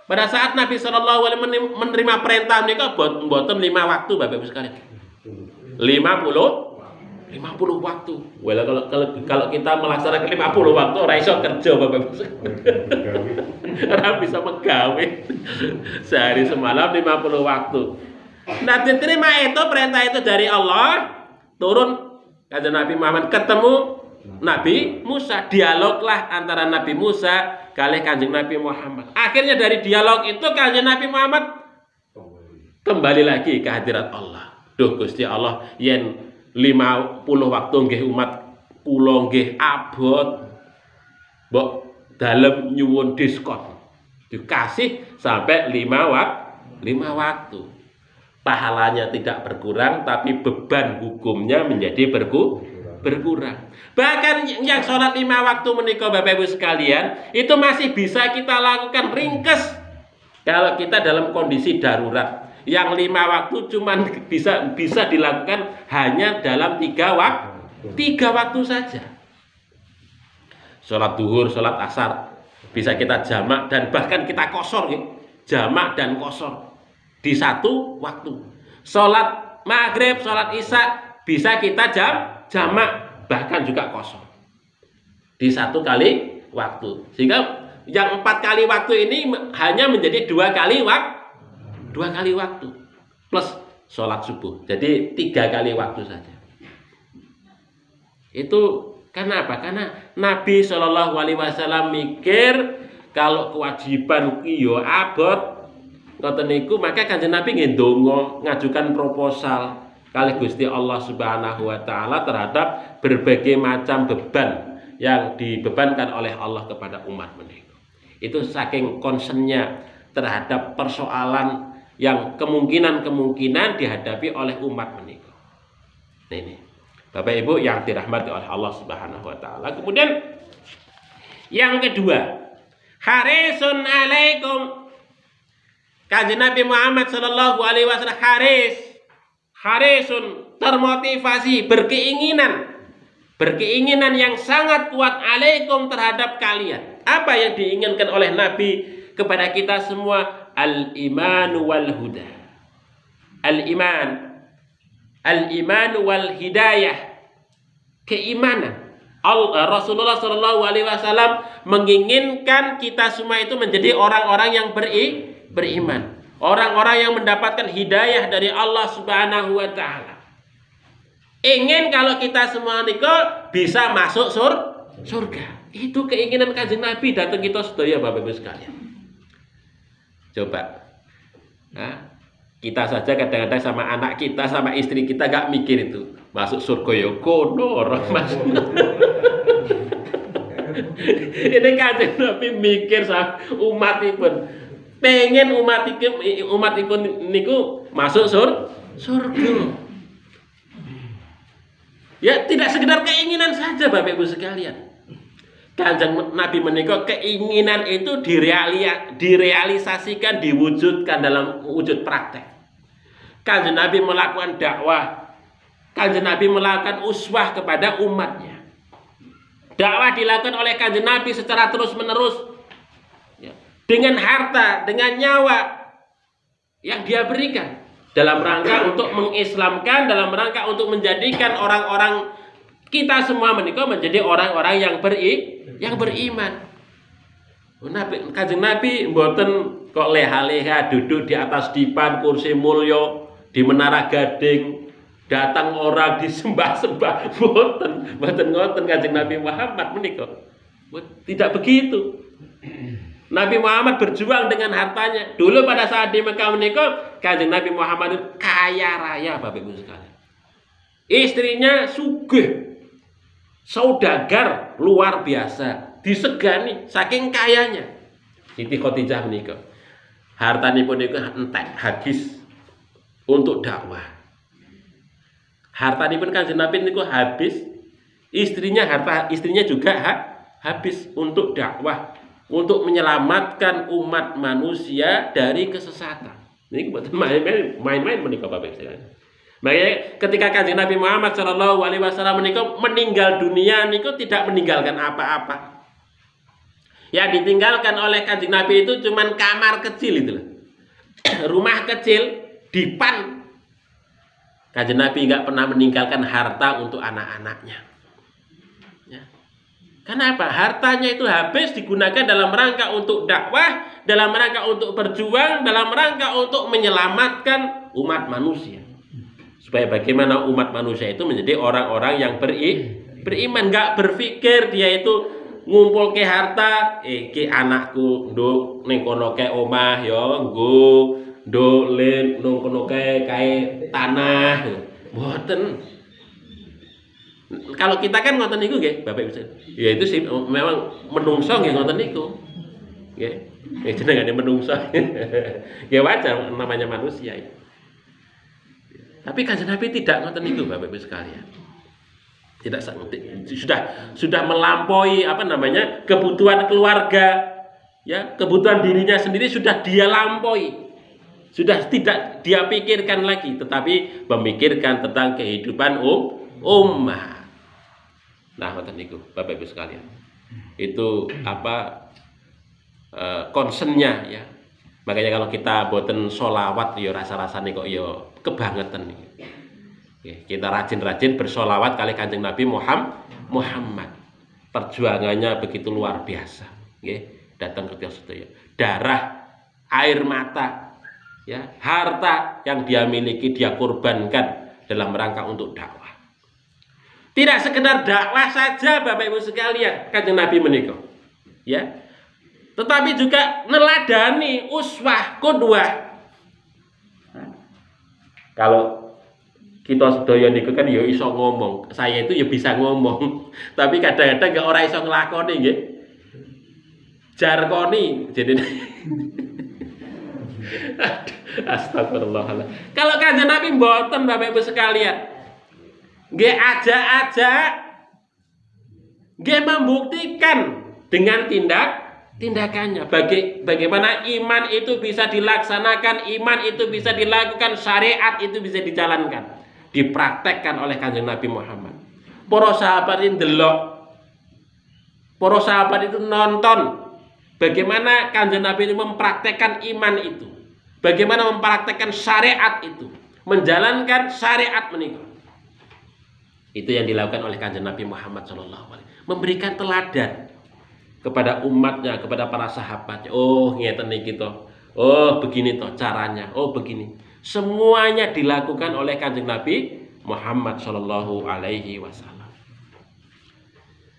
Speaker 1: pada saat Nabi sallallahu alaihi wasallam menerima perintah menika mboten 5 waktu Bapak Ibu sekalian. 50 waktu. Well, kalau kita melaksanakan 50 waktu ora iso kerja Bapak Ibu. Ora bisa megawe. Sehari semalam 50 waktu. Nah, diterima itu perintah itu dari Allah, turun Kanjeng Nabi Muhammad ketemu Nabi Musa, dialoglah antara Nabi Musa kali Kanjeng Nabi Muhammad. Akhirnya dari dialog itu Kanjeng Nabi Muhammad kembali lagi ke hadirat Allah. Duh Gusti Allah, yen 50 waktu nggih umat kula nggih abot. Mbok dalem nyuwun diskon. Dikasih sampai 5 waktu. Pahalanya tidak berkurang, tapi beban hukumnya menjadi berkurang. Bahkan yang sholat 5 waktu menika Bapak Ibu sekalian, itu masih bisa kita lakukan ringkes kalau kita dalam kondisi darurat. Yang 5 waktu cuman bisa dilakukan hanya dalam 3 waktu saja. Sholat duhur, sholat asar bisa kita jamak dan bahkan kita qashar, jamak dan qashar di satu waktu. Sholat maghrib, sholat isya bisa kita jamak bahkan juga qashar di satu kali waktu. Sehingga yang 4 kali waktu ini hanya menjadi 2 kali waktu plus sholat subuh. Jadi 3 kali waktu saja. Itu karena apa? Karena Nabi Shallallahu Alaihi Wasallam mikir kalau kewajiban iyo abot ngoten niku, maka Kanjeng Nabi nggih ndonga ngajukan proposal kali Gusti Allah Subhanahu wa taala terhadap berbagai macam beban yang dibebankan oleh Allah kepada umat menika. Itu saking concernnya terhadap persoalan yang kemungkinan dihadapi oleh umat menika. Ini Bapak Ibu yang dirahmati oleh Allah Subhanahu wa taala. Kemudian yang kedua, harisun alaikum. Kanjeng Nabi Muhammad sallallahu alaihi wasallam harisun, termotivasi, berkeinginan yang sangat kuat alaikum terhadap kalian. Apa yang diinginkan oleh Nabi kepada kita semua? Al-iman wal huda. Al-iman wal hidayah. Keimanan. Rasulullah sallallahu alaihi wasallam menginginkan kita semua itu menjadi orang-orang yang beriman, orang-orang yang mendapatkan hidayah dari Allah Subhanahu wa taala. Ingin kalau kita semua niko bisa masuk surga. Itu keinginan Kanjeng Nabi datang kita sedaya Bapak Ibu sekalian. Coba. Nah, kita saja kadang-kadang sama anak kita, sama istri kita gak mikir itu. Masuk surga ya kono orang masuk. Ini Kanjeng Nabi mikir sama umatipun. Pengen umat niku masuk surga. Ya, tidak sekedar keinginan saja Bapak Ibu sekalian. Kanjeng Nabi menika keinginan itu direalisasikan, diwujudkan dalam wujud praktek. Kanjeng Nabi melakukan dakwah. Kanjeng Nabi melakukan uswah kepada umatnya. Dakwah dilakukan oleh Kanjeng Nabi secara terus-menerus. Dengan harta, dengan nyawa yang dia berikan dalam rangka untuk mengislamkan, dalam rangka untuk menjadikan orang-orang kita semua menika menjadi orang-orang yang beriman. Kanjeng Nabi mboten kok leha-leha duduk di atas dipan kursi mulya di Menara Gading, datang orang disembah-sembah, mboten ngoten Kanjeng Nabi Muhammad menika. Tidak begitu. Nabi Muhammad berjuang dengan hartanya. Dulu pada saat di Mekah menikah, Kanjeng Nabi Muhammad itu kaya raya, Bapak Ibu sekalian. Istrinya sugih, saudagar luar biasa, disegani saking kayanya. Siti Khadijah menikah. Hartanipun niku entek habis untuk dakwah. Hartanipun Kanjeng Nabi niku habis, harta istrinya juga habis untuk dakwah, untuk menyelamatkan umat manusia dari kesesatan. Ini bukan main-main menikah Bapak Ibu. Makanya ketika Kanjeng Nabi Muhammad SAW meninggal dunia niku tidak meninggalkan apa-apa. Yang ditinggalkan oleh Kanjeng Nabi itu cuman kamar kecil itu loh. Rumah kecil, dipan. Kanjeng Nabi nggak pernah meninggalkan harta untuk anak-anaknya. Kenapa? Hartanya itu habis digunakan dalam rangka untuk dakwah, dalam rangka untuk berjuang, dalam rangka untuk menyelamatkan umat manusia. Supaya bagaimana umat manusia itu menjadi orang-orang yang beriman, nggak berpikir dia itu ngumpul ke harta, ke anakku nduk ning kono ke omah ya nggo nduk len nang kono kae tanah. Mboten. Kalau kita kan ngoten niku nggih, Bapak Ibu. Ya itu sih memang menungso nggih ngoten niku. Nggih. Jenengane menungso. Ya wajar namanya manusia. Tapi Kanjeng Nabi tidak ngoten niku, Bapak Ibu sekalian. Tidak sudah melampaui kebutuhan keluarga, ya, kebutuhan dirinya sendiri sudah dia lampaui. Sudah tidak dia pikirkan lagi, tetapi memikirkan tentang kehidupan ummah. Nah, ngoten niku Bapak Ibu sekalian. Itu concernnya ya. Makanya kalau kita boten sholawat ya rasa-rasane kok ya kebangetan nih. Kita rajin-rajin bersolawat kali Kanjeng Nabi Muhammad. Perjuangannya begitu luar biasa. Datang ke sedaya. Darah, air mata, ya, harta yang dia miliki dia korbankan dalam rangka untuk dakwah. Tidak sekedar dakwah saja Bapak Ibu sekalian, Kanjeng Nabi menikah. Ya. Tetapi juga neladani uswah qudwah. Kalau kita sedaya niku kan ya iso ngomong. Saya itu ya bisa ngomong, tapi kadang-kadang enggak ora iso nglakoni nggih. Jarkoni jadi astagfirullahaladzim. Kalau Kanjeng Nabi mboten Bapak Ibu sekalian. Nggih ajak-ajak, nggih membuktikan dengan tindakannya. Bagaimana iman itu bisa dilaksanakan, iman itu bisa dilakukan, syariat itu bisa dijalankan, dipraktekkan oleh Kanjeng Nabi Muhammad. Para sahabat itu delok, para sahabat itu nonton bagaimana Kanjeng Nabi itu mempraktekkan iman itu, bagaimana mempraktekkan syariat itu, menjalankan syariat menikah. Itu yang dilakukan oleh Kanjeng Nabi Muhammad SAW. Memberikan teladan kepada umatnya, kepada para sahabatnya. Oh, ngeten niki to. Oh, begini toh caranya. Oh, begini. Semuanya dilakukan oleh Kanjeng Nabi Muhammad SAW.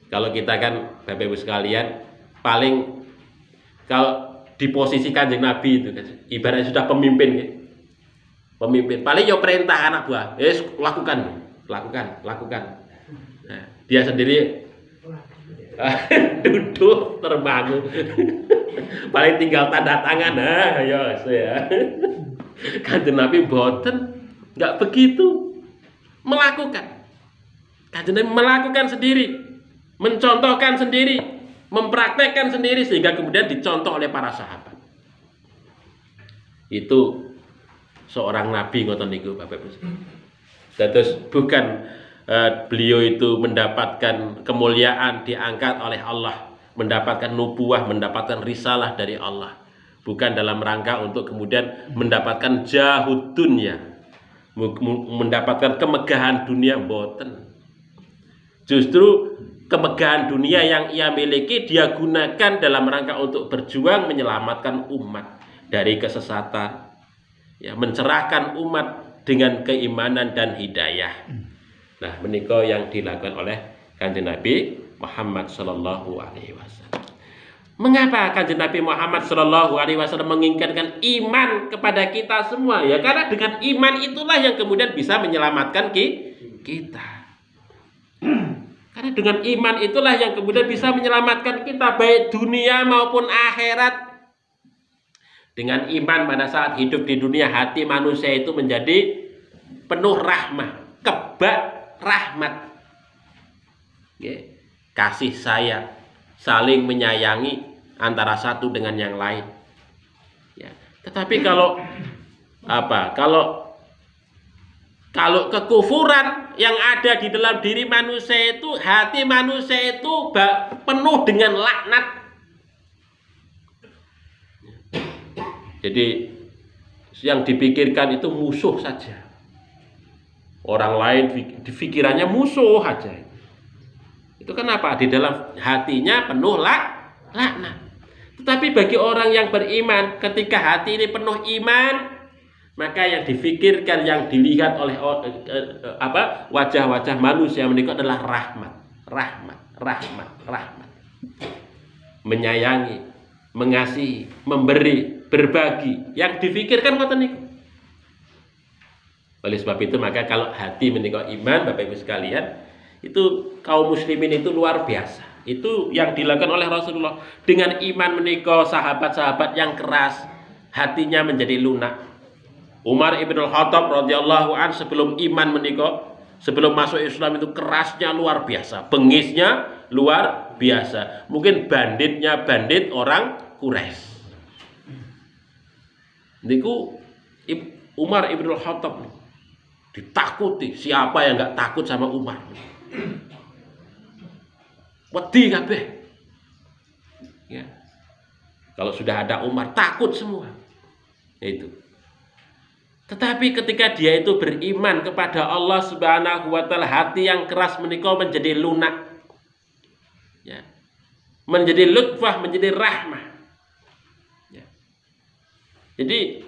Speaker 1: Kalau kita kan Bapak Ibu sekalian, paling kalau di posisi Kanjeng Nabi itu kan, ibaratnya sudah pemimpin ya. Pemimpin paling ya perintah anak buah. Lakukan. Nah, dia sendiri duduk terbangun. Paling tinggal tanda tangan. Ya. Kanjeng Nabi boten nggak begitu melakukan. Kanjeng Nabi melakukan sendiri, mencontohkan sendiri, mempraktekkan sendiri sehingga kemudian dicontoh oleh para sahabat. Itu seorang nabi ngoten niku Bapak Ibu. Terus bukan beliau itu mendapatkan kemuliaan, diangkat oleh Allah, mendapatkan nubuah, mendapatkan risalah dari Allah, bukan dalam rangka untuk kemudian mendapatkan jahud dunia, mendapatkan kemegahan dunia, boten. Justru kemegahan dunia yang ia miliki dia gunakan dalam rangka untuk berjuang menyelamatkan umat dari kesesatan, ya, mencerahkan umat dengan keimanan dan hidayah. Nah, menika yang dilakukan oleh Kanjeng Nabi Muhammad SAW. Mengapa Kanjeng Nabi Muhammad Shallallahu Alaihi Wasallam menginginkan iman kepada kita semua? Ya karena dengan iman itulah yang kemudian bisa menyelamatkan kita. Karena dengan iman itulah yang kemudian bisa menyelamatkan kita baik dunia maupun akhirat. Dengan iman pada saat hidup di dunia hati manusia itu menjadi penuh rahmah, kebak rahmat, kasih sayang, saling menyayangi antara satu dengan yang lain. Ya. Tetapi kalau kalau kekufuran yang ada di dalam diri manusia itu, hati manusia itu penuh dengan laknat. Jadi yang dipikirkan itu musuh saja. Orang lain pikirannya musuh saja. Itu kenapa? Di dalam hatinya penuh laknat. Tetapi bagi orang yang beriman, ketika hati ini penuh iman, maka yang difikirkan, yang dilihat oleh wajah-wajah manusia menikah adalah rahmat, rahmat, rahmat, rahmat. Menyayangi, mengasihi, memberi, berbagi. Yang difikirkan ngoten niku. Oleh sebab itu maka kalau hati menikah iman, Bapak Ibu sekalian, itu kaum muslimin itu luar biasa. Itu yang dilakukan oleh Rasulullah. Dengan iman menikah sahabat-sahabat yang keras, hatinya menjadi lunak. Umar ibn al-Khattab radhiyallahu an sebelum iman menikah, sebelum masuk Islam itu kerasnya luar biasa, bengisnya luar biasa. Mungkin banditnya bandit orang Quraisy. Niku Umar ibn al-Khattab ditakuti. Siapa yang nggak takut sama Umar? Wedi kabeh. Ya. Kalau sudah ada Umar takut semua. Itu. Tetapi ketika dia itu beriman kepada Allah Subhanahu wa taala, hati yang keras menikah menjadi lunak. Ya. Menjadi lutfah, menjadi rahmah. Ya. Jadi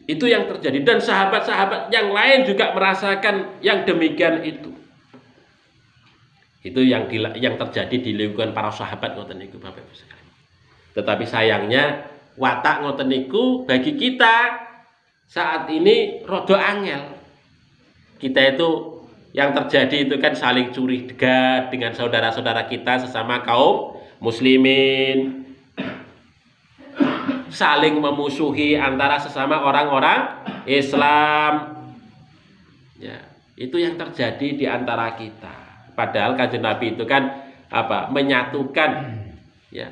Speaker 1: itu yang terjadi, dan sahabat-sahabat yang lain juga merasakan yang demikian itu. Itu yang terjadi di lingkungan para sahabat ngoten niku Bapak Ibu sekalian. Tetapi sayangnya watak ngoten niku bagi kita saat ini rada angel. Kita itu yang terjadi itu kan saling curiga dengan saudara-saudara kita sesama kaum muslimin. Saling memusuhi antara sesama orang-orang Islam. Ya, itu yang terjadi di antara kita. Padahal Kanjeng Nabi itu kan menyatukan. Ya.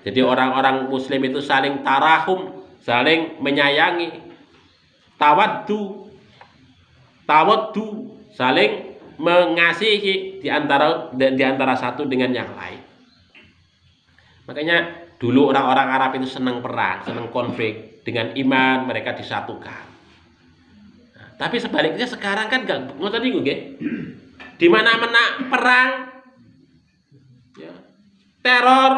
Speaker 1: Jadi orang-orang muslim itu saling tarahum, saling menyayangi. Tawaddu, saling mengasihi di antara satu dengan yang lain. Makanya dulu orang-orang Arab itu senang perang, senang konflik. Dengan iman mereka disatukan. Nah, tapi sebaliknya sekarang kan gak ngoten niku nggih. Di mana-mana perang, ya, teror,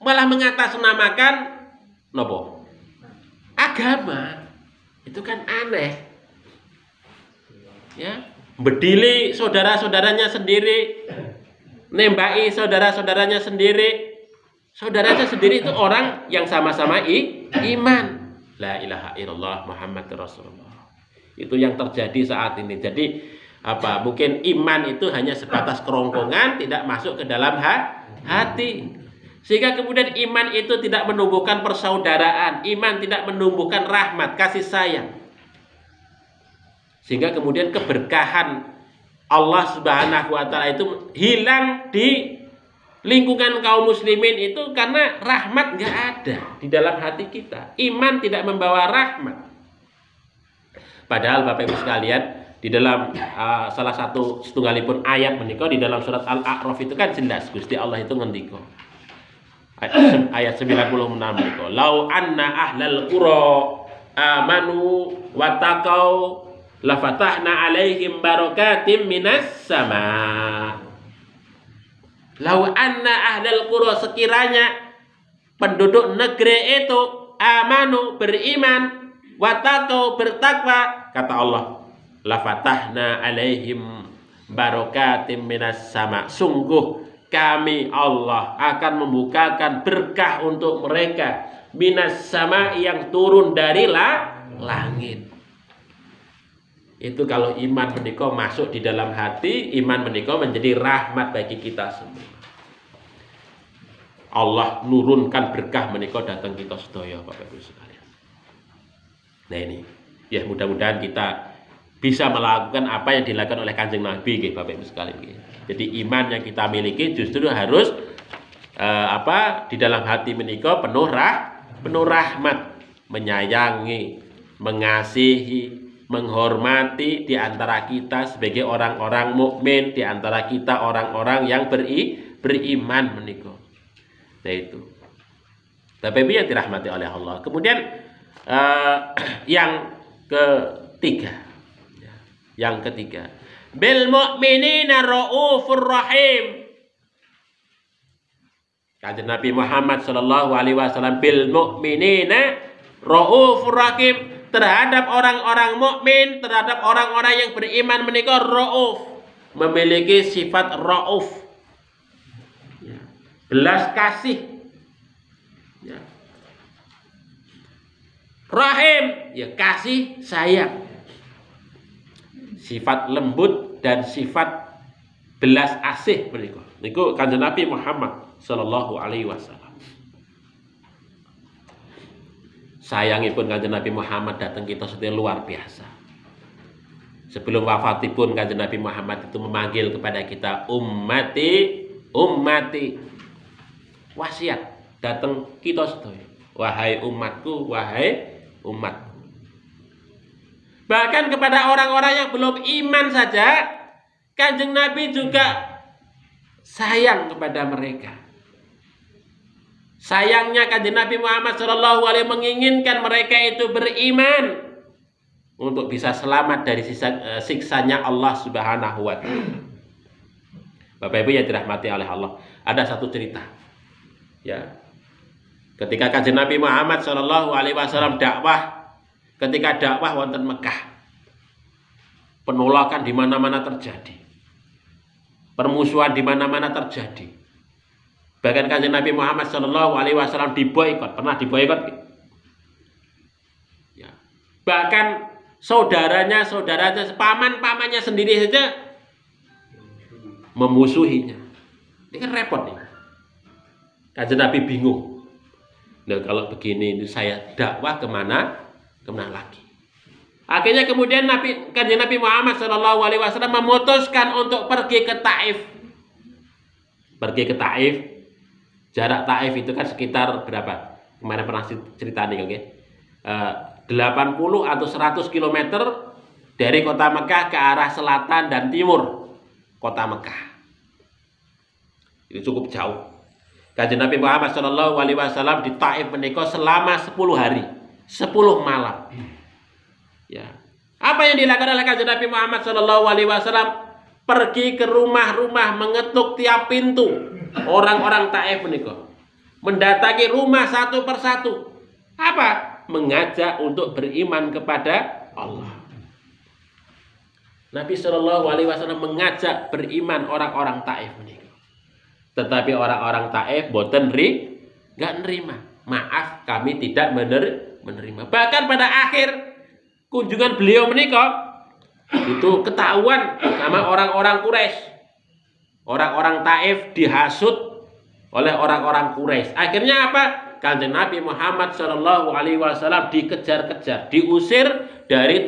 Speaker 1: malah mengatasnamakan nopo? Agama. Itu kan aneh. Ya, bedili saudara-saudaranya sendiri, nembaki saudara-saudaranya sendiri. Saudaranya sendiri itu orang yang sama-sama iman. La ilaha illallah Muhammadur Rasulullah. Itu yang terjadi saat ini. Jadi mungkin iman itu hanya sebatas kerongkongan, tidak masuk ke dalam hati. Sehingga kemudian iman itu tidak menumbuhkan persaudaraan, iman tidak menumbuhkan rahmat, kasih sayang. Sehingga kemudian keberkahan Allah Subhanahu wa taala itu hilang di lingkungan kaum muslimin itu karena rahmat nggak ada di dalam hati kita. Iman tidak membawa rahmat. Padahal Bapak Ibu sekalian, di dalam salah satu setunggalipun ayat menika di dalam surat Al-A'raf itu kan jelas Gusti Allah itu ngendika. Ayat 96 menika, "Lau anna ahlal qura amanu wattaqau lafatahna 'alaihim barakatim minas sama." Lau anna ahlal qura, sekiranya penduduk negeri itu amanu, beriman, wattaqau, bertakwa, kata Allah, lafatahna alaihim barakatim minas sama, sungguh kami Allah akan membukakan berkah untuk mereka minas sama yang turun dari langit. Itu kalau iman menika masuk di dalam hati, iman menika menjadi rahmat bagi kita semua. Allah nurunkan berkah menika datang kita sedaya Bapak Ibu sekalian. Nah ini, ya mudah-mudahan kita bisa melakukan apa yang dilakukan oleh Kanjeng Nabi nggih Bapak Ibu sekalian nggih. Jadi iman yang kita miliki justru harus di dalam hati menika penuh rahmat, menyayangi, mengasihi, menghormati di antara kita sebagai orang-orang mukmin, di antara kita orang-orang yang beriman menika. Nah itu. Bapak Ibu yang dirahmati oleh Allah. Kemudian yang ketiga. Yang ketiga, bil mu'minina raufur rahim. Kanjeng Nabi Muhammad sallallahu alaihi wasallam bil mu'minina raufur rahim, terhadap orang-orang mukmin, terhadap orang-orang yang beriman menika rauf, memiliki sifat rauf. Ya. Belas kasih. Ya. Rahim, ya kasih sayang. Sifat lembut dan sifat belas asih menika. Niku Kanjeng Nabi Muhammad sallallahu alaihi wasallam. Sayangipun Kanjeng Nabi Muhammad datang kita sedaya luar biasa. Sebelum wafatipun Kanjeng Nabi Muhammad itu memanggil kepada kita ummati, ummati. Wasiat datang kita sedaya. Wahai umatku, wahai umatku. Bahkan kepada orang-orang yang belum iman saja, Kanjeng Nabi juga sayang kepada mereka. Sayangnya Kanjeng Nabi Muhammad SAW menginginkan mereka itu beriman untuk bisa selamat dari siksanya Allah Subhanahu wa Ta'ala. Bapak Ibu yang dirahmati oleh Allah, ada satu cerita. Ya. Ketika Kanjeng Nabi Muhammad SAW dakwah, ketika dakwah wonten Mekah, penolakan di mana-mana terjadi, permusuhan di mana-mana terjadi. Bahkan Kanjeng Nabi Muhammad SAW diboikot, pernah diboikot. Ya. Bahkan saudaranya, pamannya sendiri saja memusuhinya. Ini kan repot nih. Kanjeng Nabi bingung. Nah kalau begini saya dakwah kemana lagi. Akhirnya kemudian Kanjeng Nabi Muhammad SAW memutuskan untuk pergi ke Taif. Pergi ke Taif. Jarak Taif itu kan sekitar berapa? Kemarin pernah cerita nih, oke? 80 atau 100 km dari kota Mekah ke arah selatan dan timur kota Mekah. Itu cukup jauh. Kanjeng Nabi Muhammad SAW di Taif menika selama 10 hari. 10 malam. Ya. Apa yang dilakukan oleh Kanjeng Nabi Muhammad SAW? Pergi ke rumah-rumah, mengetuk tiap pintu orang-orang Taif menika. Mendatangi rumah satu persatu. Apa? Mengajak untuk beriman kepada Allah. Nabi SAW mengajak beriman orang-orang Taif menika. Tetapi orang-orang Taif boten nggak nerima. Maaf, kami tidak menerima. Bahkan pada akhir kunjungan beliau menikah itu ketahuan sama orang-orang Quraisy. Orang-orang Taif dihasut oleh orang-orang Quraisy. Akhirnya apa? Kanjeng Nabi Muhammad SAW dikejar-kejar, diusir dari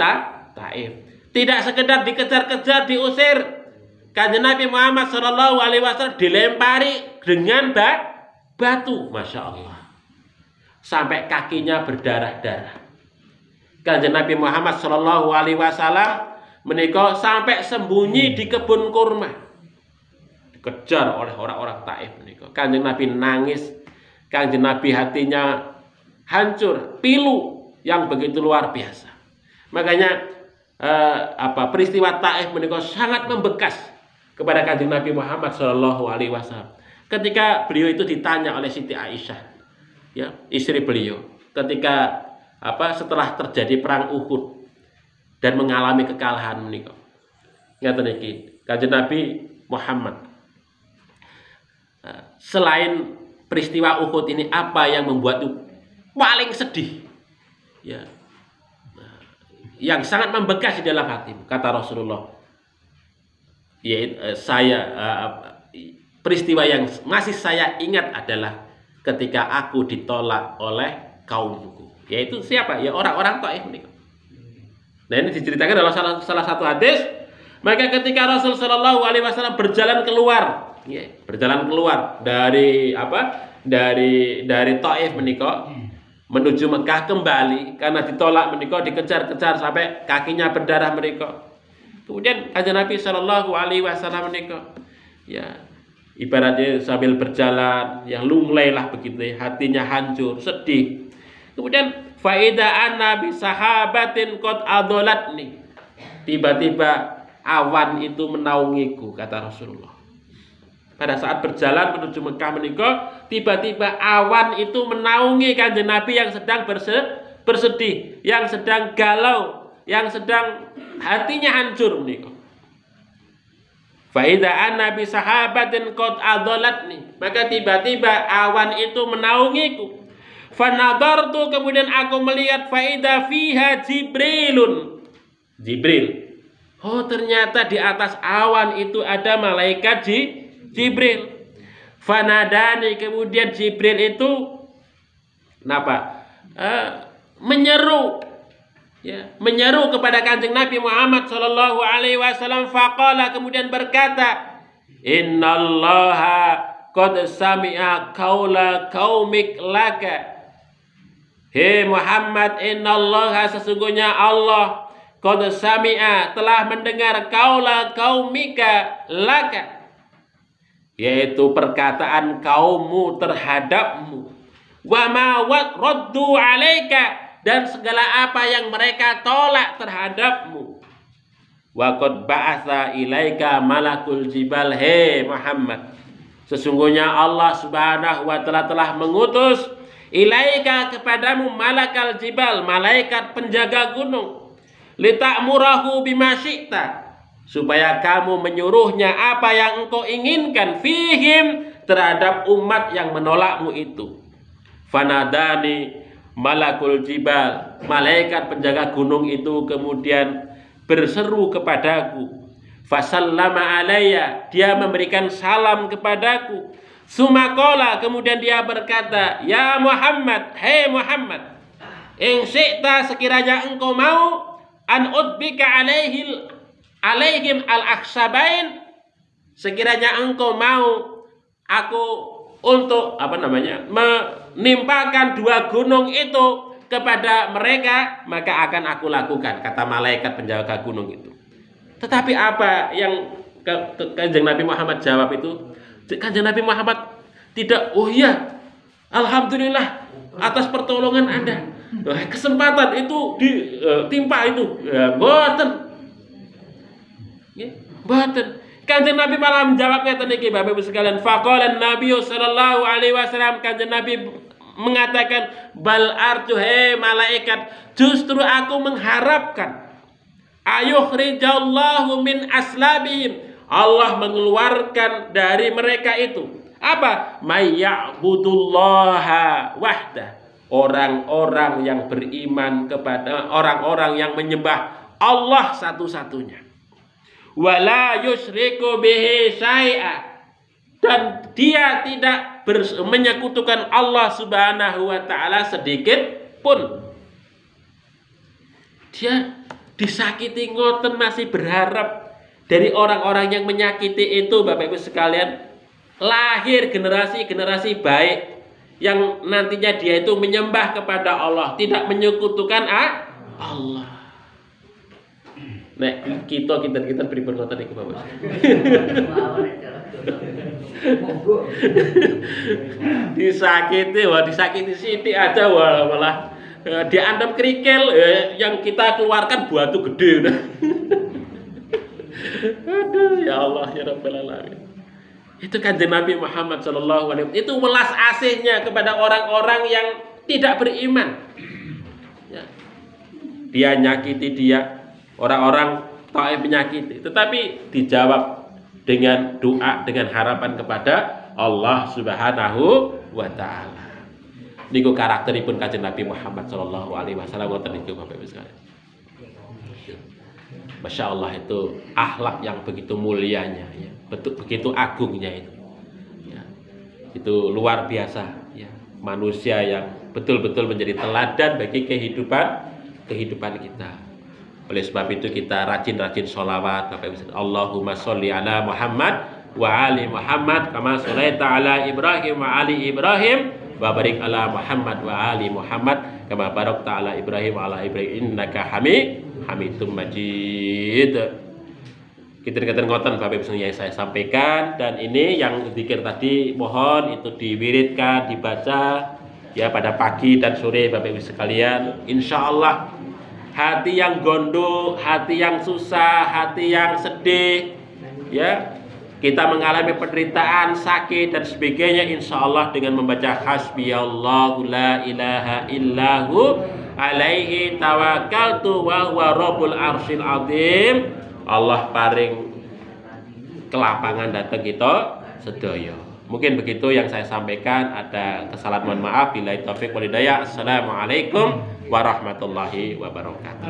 Speaker 1: Taif. Tidak sekedar dikejar-kejar, diusir. Kanjeng Nabi Muhammad SAW dilempari dengan batu, masya Allah. Sampai kakinya berdarah-darah. Kanjeng Nabi Muhammad SAW menika sampai sembunyi di kebun kurma, dikejar oleh orang-orang Taif menika. Kanjeng Nabi nangis, Kanjeng Nabi hatinya hancur, pilu yang begitu luar biasa. Makanya peristiwa Taif menika sangat membekas kepada Kanjeng Nabi Muhammad SAW. Ketika beliau itu ditanya oleh Siti Aisyah, ya, istri beliau, ketika setelah terjadi perang Uhud dan mengalami kekalahan menika. Ngaten iki, Kanjeng Nabi Muhammad selain peristiwa Uhud ini apa yang membuat paling sedih? Ya. Yang sangat membekas di dalam hatimu, kata Rasulullah. Yaitu peristiwa yang masih saya ingat adalah ketika aku ditolak oleh kaumku. Yaitu siapa? Ya orang-orang Taif ini. Nah, ini diceritakan dalam salah satu hadis. Maka ketika Rasul Shallallahu Alaihi Wasallam berjalan keluar dari dari Taif menika menuju Mekah kembali karena ditolak menika, dikejar-kejar sampai kakinya berdarah menika. Kemudian kanjeng Nabi Shallallahu Alaihi Wasallam menika, ya ibaratnya sambil berjalan yang lunglai lah begitu, hatinya hancur, sedih. Kemudian faida nabi sahabatin qad adolatni, tiba-tiba awan itu menaungiku, kata Rasulullah. Pada saat berjalan menuju Mekah menika, tiba-tiba awan itu menaungi kanjeng Nabi yang sedang bersedih, yang sedang galau, yang sedang hatinya hancur menika. Faida nabi sahabatin qad adolatni, maka tiba-tiba awan itu menaungiku. Fanadartu, kemudian aku melihat faida fiha Jibril. Oh, ternyata di atas awan itu ada malaikat Jibril. Fanadani, kemudian Jibril itu menyeru, ya, menyeru kepada kanjeng Nabi Muhammad Shallallahu Alaihi Wasallam. Faqala, kemudian berkata, Innallaha qad sami'a qaula qaumik laka. Hei Muhammad, innallaha, sesungguhnya Allah, qad sami'a, telah mendengar qaula qaumika laka, yaitu perkataan kaummu terhadapmu. Wa ma raddu alaika, dan segala apa yang mereka tolak terhadapmu. Wa qad ba'atha ilaika malakul jibal. Hei Muhammad, sesungguhnya Allah Subhanahu wa ta'ala telah mengutus ilaika kepadamu malakal jibal, malaikat penjaga gunung, lita'murahu bima syi'ta, supaya kamu menyuruhnya apa yang engkau inginkan, fihim, terhadap umat yang menolakmu itu. Fanadani malakul jibal, malaikat penjaga gunung itu kemudian berseru kepadaku. Fasallama alayya, dia memberikan salam kepadaku. Sumakola, kemudian dia berkata, ya Muhammad, hei Muhammad, in syi'ta, sekiranya engkau mau, an udbika alaihim al-akhsabain, sekiranya engkau mau aku untuk menimpakan dua gunung itu kepada mereka, maka akan aku lakukan, kata malaikat penjaga gunung itu. Tetapi apa yang kanjeng Nabi Muhammad jawab itu? Kanjeng Nabi Muhammad tidak, oh iya, alhamdulillah atas pertolongan Anda. Kesempatan itu ditimpa itu, boten. Boten. Kanjeng Nabi malah menjawabnya teniki Bapak Ibu sekalian. Faqala Nabi sallallahu alaihi wasallam, kanjeng Nabi mengatakan, bal arju, hei malaikat, justru aku mengharapkan ayukhrijallahu min aslabihim, Allah mengeluarkan dari mereka itu apa? Mayya'budullaha wahda, orang-orang yang beriman kepada, orang-orang yang menyembah Allah satu-satunya. Wala yusyriku bihi syai'a, dan dia tidak menyekutukan Allah Subhanahu wa ta'ala sedikit pun. Dia disakiti ngoten masih berharap dari orang-orang yang menyakiti itu, Bapak Ibu sekalian, lahir generasi-generasi baik yang nantinya dia itu menyembah kepada Allah, tidak menyekutukan Allah. Nah, kita pripun ngoten iki, Bapak. disakiti sithik aja malah diantem kerikil, yang kita keluarkan batu gede. Aduh, ya Allah, ya Rabbal Alamin. Itu kanjeng Nabi Muhammad sallallahu alaihi wasallam, itu welas asihnya kepada orang-orang yang tidak beriman. Ya. Dia nyakiti dia, orang-orang Taif menyakiti, tetapi dijawab dengan doa, dengan harapan kepada Allah Subhanahu wa taala. Niku karakteripun Kanjeng Nabi Muhammad sallallahu alaihi wasallam ngoten niku Bapak Ibu sekalian. Masya Allah, itu akhlak yang begitu mulianya, ya. Begitu agungnya itu. Ya. Itu luar biasa, ya. Manusia yang betul-betul menjadi teladan bagi kehidupan kita. Oleh sebab itu kita rajin-rajin sholawat, Bapak Ibu. Allahumma sholli ala Muhammad wa ali Muhammad kama sholaita ala Ibrahim wa ali Ibrahim wa barik ala Muhammad wa ali Muhammad kama barakta ala Ibrahim wa ala Ibrahim innaka Hamidum Majid. Kita ngoten Bapak Ibu yang saya sampaikan, dan ini yang zikir tadi mohon itu diwiridkan, dibaca ya pada pagi dan sore Bapak Ibu sekalian. Insya Allah hati yang gondok, hati yang susah, hati yang sedih, ya kita mengalami penderitaan, sakit dan sebagainya, insya Allah dengan membaca hasbiyallahu la ilaha illahu alaihi tawakkaltu wa huwa rabbul arsyil azim, Allah paring kelapangan datang kita sedaya. Mungkin begitu yang saya sampaikan, ada kesalahan mohon maaf. Billahi taufiq wal hidayah. Assalamualaikum warahmatullahi wabarakatuh.